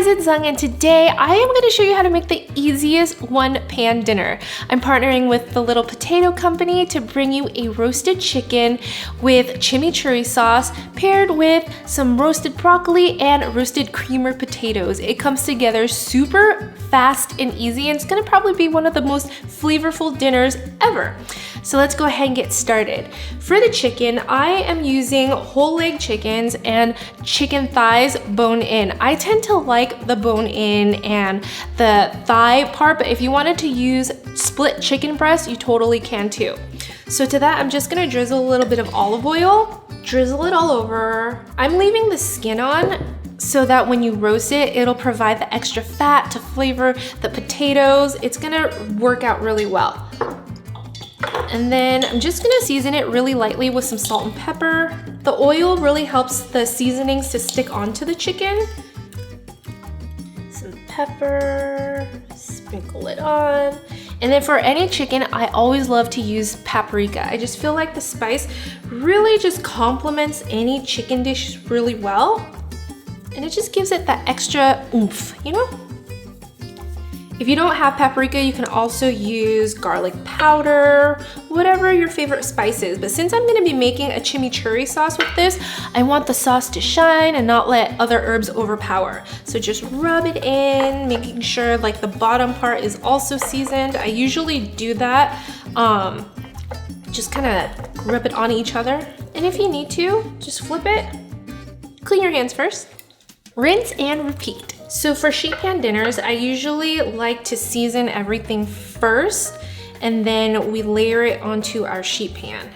it's Zung, and today I am going to show you how to make the easiest one-pan dinner. I'm partnering with the Little Potato Company to bring you a roasted chicken with chimichurri sauce paired with some roasted broccoli and roasted creamer potatoes. It comes together super fast and easy, and it's going to probably be one of the most flavorful dinners ever. So let's go ahead and get started. For the chicken, I am using whole leg chickens and chicken thighs bone in. I tend to like the bone in and the thigh part, but if you wanted to use split chicken breast, you totally can too. So to that, I'm just gonna drizzle a little bit of olive oil, drizzle it all over. I'm leaving the skin on so that when you roast it, it'll provide the extra fat to flavor the potatoes. It's gonna work out really well. And then I'm just gonna season it really lightly with some salt and pepper. The oil really helps the seasonings to stick onto the chicken. Some pepper, sprinkle it on. And then for any chicken, I always love to use paprika. I just feel like the spice really just complements any chicken dish really well. And it just gives it that extra oomph, you know? If you don't have paprika, you can also use garlic powder, whatever your favorite spice is. But since I'm gonna be making a chimichurri sauce with this, I want the sauce to shine and not let other herbs overpower. So just rub it in, making sure like the bottom part is also seasoned. I usually do that, just kind of rub it on each other. And if you need to, just flip it. Clean your hands first. Rinse and repeat. So for sheet pan dinners, I usually like to season everything first and then we layer it onto our sheet pan.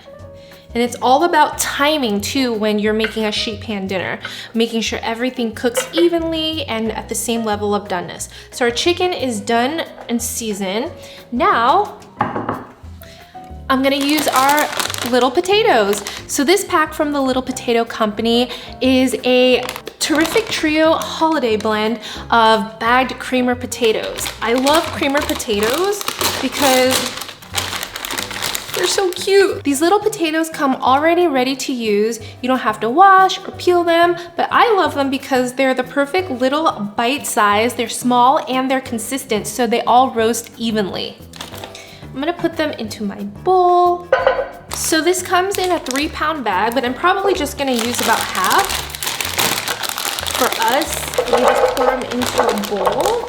And it's all about timing too when you're making a sheet pan dinner, making sure everything cooks evenly and at the same level of doneness. So our chicken is done and seasoned. Now, I'm gonna use our little potatoes. So this pack from the Little Potato Company is a terrific trio holiday blend of bagged creamer potatoes. I love creamer potatoes because they're so cute. These little potatoes come already ready to use. You don't have to wash or peel them, but I love them because they're the perfect little bite size. They're small and they're consistent, so they all roast evenly. I'm gonna put them into my bowl. So this comes in a 3-pound bag, but I'm probably just gonna use about half. For us, we just pour them into a bowl.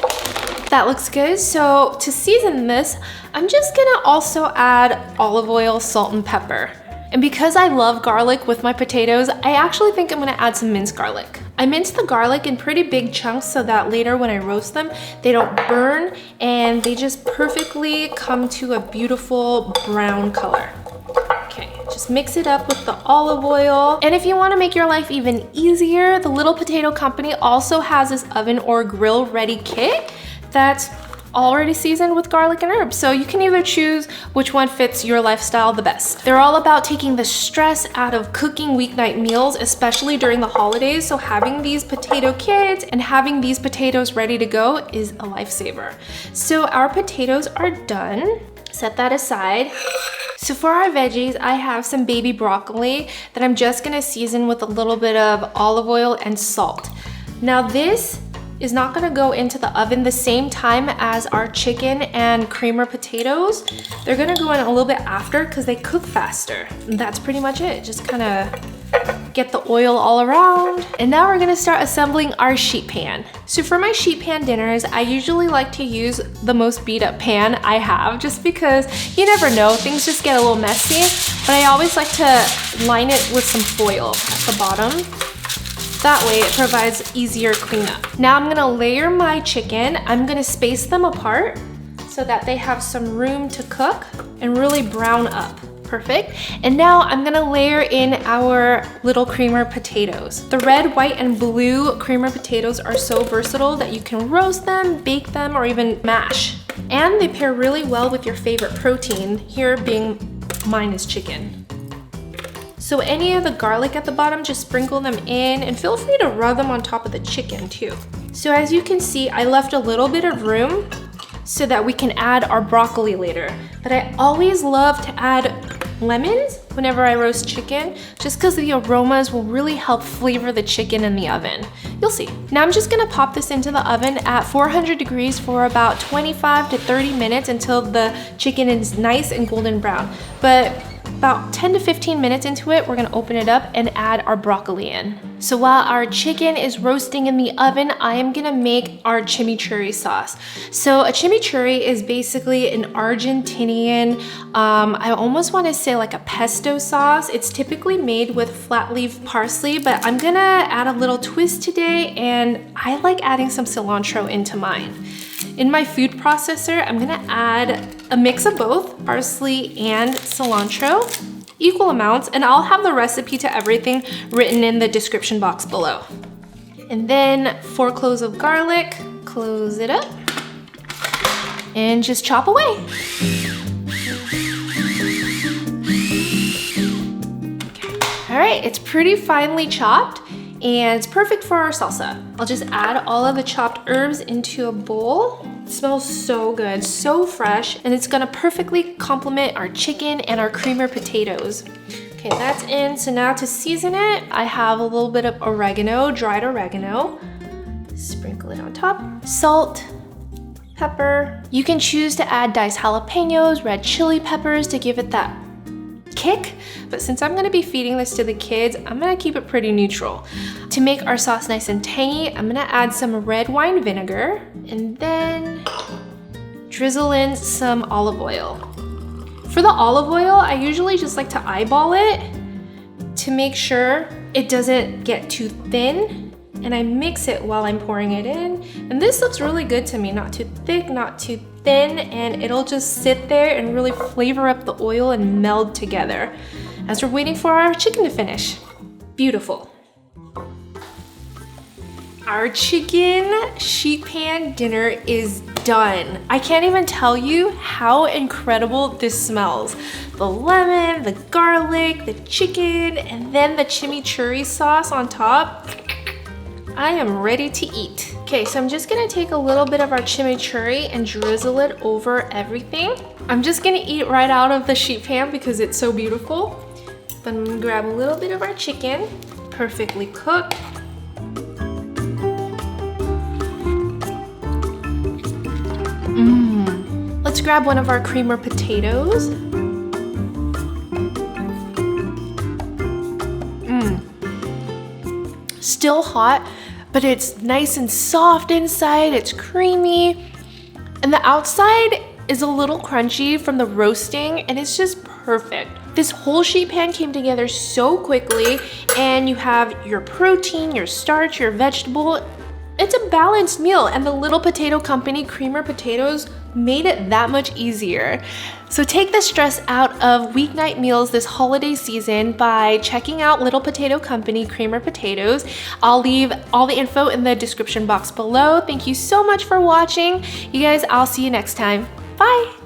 That looks good. So to season this, I'm just gonna also add olive oil, salt, and pepper. And because I love garlic with my potatoes, I actually think I'm gonna add some minced garlic. I mince the garlic in pretty big chunks so that later when I roast them, they don't burn and they just perfectly come to a beautiful brown color. Okay, just mix it up with the olive oil. And if you wanna make your life even easier, the Little Potato Company also has this oven or grill ready kit that's already seasoned with garlic and herbs. So you can either choose which one fits your lifestyle the best. They're all about taking the stress out of cooking weeknight meals, especially during the holidays. So having these potato kits and having these potatoes ready to go is a lifesaver. So our potatoes are done. Set that aside. So for our veggies, I have some baby broccoli that I'm just gonna season with a little bit of olive oil and salt. Now this is not gonna go into the oven the same time as our chicken and creamer potatoes. They're gonna go in a little bit after because they cook faster. And that's pretty much it. Just kind of get the oil all around. And now we're gonna start assembling our sheet pan. So for my sheet pan dinners, I usually like to use the most beat up pan I have just because you never know, things just get a little messy. But I always like to line it with some foil at the bottom. That way it provides easier cleanup. Now I'm gonna layer my chicken. I'm gonna space them apart so that they have some room to cook and really brown up. Perfect. And now I'm gonna layer in our little creamer potatoes. The red, white, and blue creamer potatoes are so versatile that you can roast them, bake them, or even mash. And they pair really well with your favorite protein, here being mine is chicken. So any of the garlic at the bottom, just sprinkle them in and feel free to rub them on top of the chicken too. So as you can see, I left a little bit of room so that we can add our broccoli later. But I always love to add lemons whenever I roast chicken, just because the aromas will really help flavor the chicken in the oven. You'll see. Now I'm just gonna pop this into the oven at 400 degrees for about 25 to 30 minutes until the chicken is nice and golden brown. But about 10 to 15 minutes into it, we're gonna open it up and add our broccoli in. So while our chicken is roasting in the oven, I am gonna make our chimichurri sauce. So a chimichurri is basically an Argentinian, I almost wanna say like a pesto sauce. It's typically made with flat leaf parsley, but I'm gonna add a little twist today, and I like adding some cilantro into mine. In my food processor, I'm gonna add a mix of both parsley and cilantro, equal amounts, and I'll have the recipe to everything written in the description box below. And then 4 cloves of garlic, close it up, and just chop away. Okay. All right, it's pretty finely chopped, and it's perfect for our salsa. I'll just add all of the chopped herbs into a bowl. It smells so good, so fresh, and it's gonna perfectly complement our chicken and our creamer potatoes. Okay, that's in. So now to season it, I have a little bit of oregano, dried oregano. Sprinkle it on top. Salt, pepper. You can choose to add diced jalapenos, red chili peppers to give it that kick, but since I'm gonna be feeding this to the kids, I'm gonna keep it pretty neutral. To make our sauce nice and tangy, I'm gonna add some red wine vinegar and then drizzle in some olive oil. For the olive oil, I usually just like to eyeball it to make sure it doesn't get too thin, and I mix it while I'm pouring it in. And this looks really good to me, not too thick, not too thin, and it'll just sit there and really flavor up the oil and meld together as we're waiting for our chicken to finish. Beautiful. Our chicken sheet pan dinner is done. I can't even tell you how incredible this smells. The lemon, the garlic, the chicken, and then the chimichurri sauce on top. I am ready to eat. Okay, so I'm just gonna take a little bit of our chimichurri and drizzle it over everything. I'm just gonna eat right out of the sheet pan because it's so beautiful. But I'm gonna grab a little bit of our chicken, perfectly cooked. Let's grab one of our creamer potatoes. Still hot, but it's nice and soft inside, it's creamy. And the outside is a little crunchy from the roasting, and it's just perfect. This whole sheet pan came together so quickly, and you have your protein, your starch, your vegetable. It's a balanced meal, and the Little Potato Company creamer potatoes made it that much easier. So take the stress out of weeknight meals this holiday season by checking out Little Potato Company creamer potatoes. I'll leave all the info in the description box below. Thank you so much for watching. You guys, I'll see you next time. Bye.